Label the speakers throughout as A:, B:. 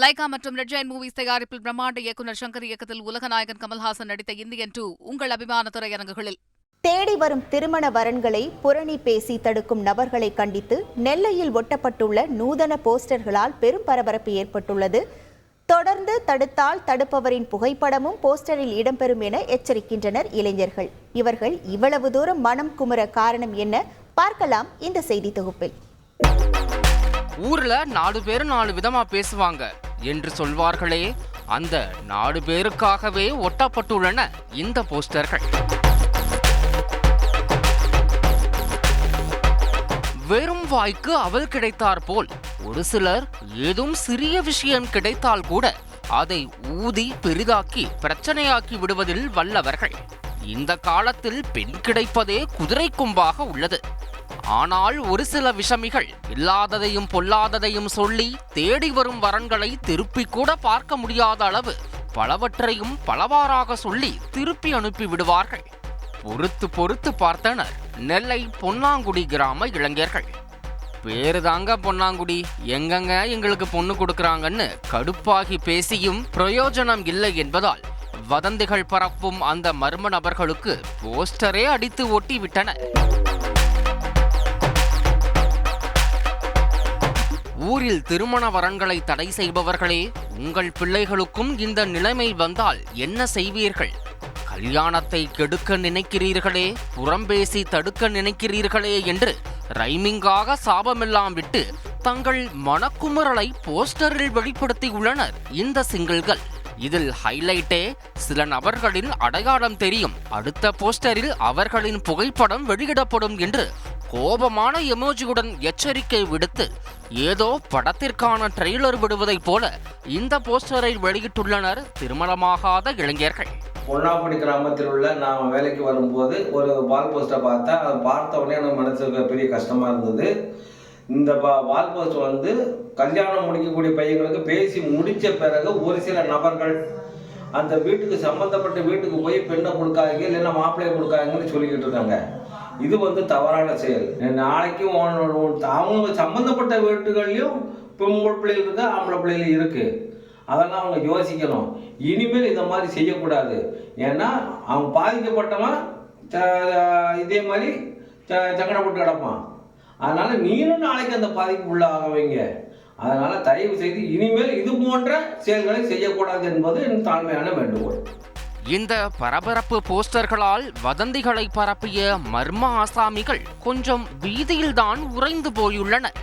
A: Lyca மற்றும் red giant movies தயாரிப்பில் பிரம்மாண்ட இயக்குநர் சங்கர் இயக்கத்தில் உலகநாயகன் கமல்ஹாசன் நடித்த இந்தியன் 2 உங்கள் அபிமான திரையரங்குகளில்.
B: தேடி வரும் திருமண வரன்களை புரணி பேசி தடுக்கும் நபர்களை கண்டித்து நெல்லையில் ஒட்டப்பட்டுள்ள நூதன போஸ்டர்களால் பெரும் பரபரப்பு ஏற்பட்டுள்ளது. தொடர்ந்து தடுத்தால் தடுப்பவரின் புகைப்படமும் போஸ்டரில் இடம்பெறும் என எச்சரிக்கின்றனர் இளைஞர்கள். இவர்கள் இவ்வளவு தூரம் மனம் குமுற காரணம் என்ன? பார்க்கலாம் இந்த செய்தி தொகுப்பில்.
C: ஊர்ல 4 பேர் 4 விதமா பேசுவாங்க என்று சொல்வார்களே, அந்த 4 பேருக்காகவே ஒட்டப்பட்டுள்ளன இந்த போஸ்டர்கள். வெறும் வாய்க்கு அவல் கிடைத்தார் போல் ஒரு சிலர் ஏதும் சிறிய விஷயம் கிடைத்தால் கூட அதை ஊதி பெரிதாக்கி பிரச்சனையாக்கி விடுவதில் வல்லவர்கள். இந்த காலத்தில் பெண் கிடைப்பதே குதிரை கொம்பாக உள்ளது. ஆனால் ஒரு சில விஷமிகள் இல்லாததையும் பொல்லாததையும் சொல்லி தேடி வரும் வரன்களை திருப்பி கூட பார்க்க முடியாத அளவு பலவற்றையும் பலவாறாக சொல்லி திருப்பி அனுப்பி விடுவார்கள். பொறுத்து பொறுத்து பார்த்தனர் நெல்லை பொன்னாங்குடி கிராம இளைஞர்கள். பேருதாங்க பொன்னாங்குடி, எங்கங்க எங்களுக்கு பொண்ணு கொடுக்கறாங்கன்னு கடுப்பாகி பேசியும் பிரயோஜனம் இல்லை என்பதால் வதந்திகள் பரப்பும் அந்த மர்ம நபர்களுக்கு போஸ்டரே அடித்து ஒட்டி விட்டனர். ஊரில் திருமண வரன்களை தடை செய்பவர்களே, உங்கள் பிள்ளைகளுக்கும் இந்த நிலைமை வந்தால் என்ன செய்வீர்கள்? கல்யாணத்தை கெடுக்க நினைக்கிறீர்களே, புறம்பேசி தடுக்க நினைக்கிறீர்களே என்று ரைமிங்காக சாபமெல்லாம் விட்டு தங்கள் மனக்குமுறலை போஸ்டரில் வெளிப்படுத்தியுள்ளனர் இந்த சிங்கிள்கள். இதில் ஹைலைட்டே சில நபர்களின் அடையாளம் தெரியும், அடுத்த போஸ்டரில் அவர்களின் புகைப்படம் வெளியிடப்படும் என்று கோபமான எமோஜியுடன் எச்சரிக்கை விடுத்து ஏதோ படத்திற்கான ட்ரெய்லர் விடுவதைப் போல இந்த போஸ்டரை வெளியிட்டுள்ளனர் திருமணமாகாத இளைஞர்கள்.
D: பொன்னாங்குடி கிராமத்தில் உள்ள நான் வேலைக்கு வரும்போது ஒரு வால் போஸ்டரை பார்த்தா, அதை பார்த்த உடனே எனக்கு மனசுக்கு பெரிய கஷ்டமாக இருந்தது. இந்த வால் போஸ்டர் கல்யாணம் முடிக்கக்கூடிய பையங்களுக்கு பேசி முடித்த பிறகு ஒரு சில நபர்கள் அந்த வீட்டுக்கு சம்மந்தப்பட்ட வீட்டுக்கு போய் பெண்ணை கொடுக்காதீங்க இல்லைன்னா மாப்பிள்ளையை கொடுக்காதீங்கன்னு சொல்லிக்கிட்டு இருக்காங்க. இது தவறான செயல். நாளைக்கு அவங்க சம்மந்தப்பட்ட வீட்டுகள்லையும் பொம்பளை பிள்ளைகள் இருக்கு, ஆம்பளை பிள்ளைகள் இருக்கு. அதெல்லாம் அவங்க யோசிக்கணும். இனிமேல் இந்த மாதிரி செய்யக்கூடாது. ஏன்னா அவன் பாதிக்கப்பட்டவன் இதே மாதிரி சங்கடப்பட்டு கிடப்பான். அதனால நீனும் நாளைக்கு அந்த பாதிப்பு உள்ளாகவீங்க. அதனால தயவு செய்து இனிமேல் இது போன்ற செயல்களை செய்யக்கூடாது என்பது என் தாழ்மையான வேண்டுகோள்.
C: இந்த பரபரப்பு போஸ்டர்களால் வதந்திகளை பரப்பிய மர்ம ஆசாமிகள் கொஞ்சம் வீதியில்தான் உறைந்து போயுள்ளனர்.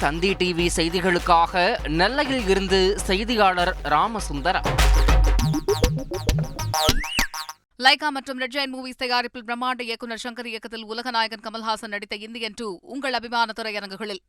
C: தந்தி டிவி செய்திகளுக்காக நெல்லையில் இருந்து செய்தியாளர் ராமசுந்தரம்.
A: லைகா மற்றும் ரெட் ஜெயண்ட் மூவிஸ் தயாரிப்பில் பிரம்மாண்ட இயக்குநர் சங்கர் இயக்கத்தில் உலகநாயகன் கமல்ஹாசன் நடித்த இந்தியன் 2 உங்கள் அபிமான திரையரங்குகளில்.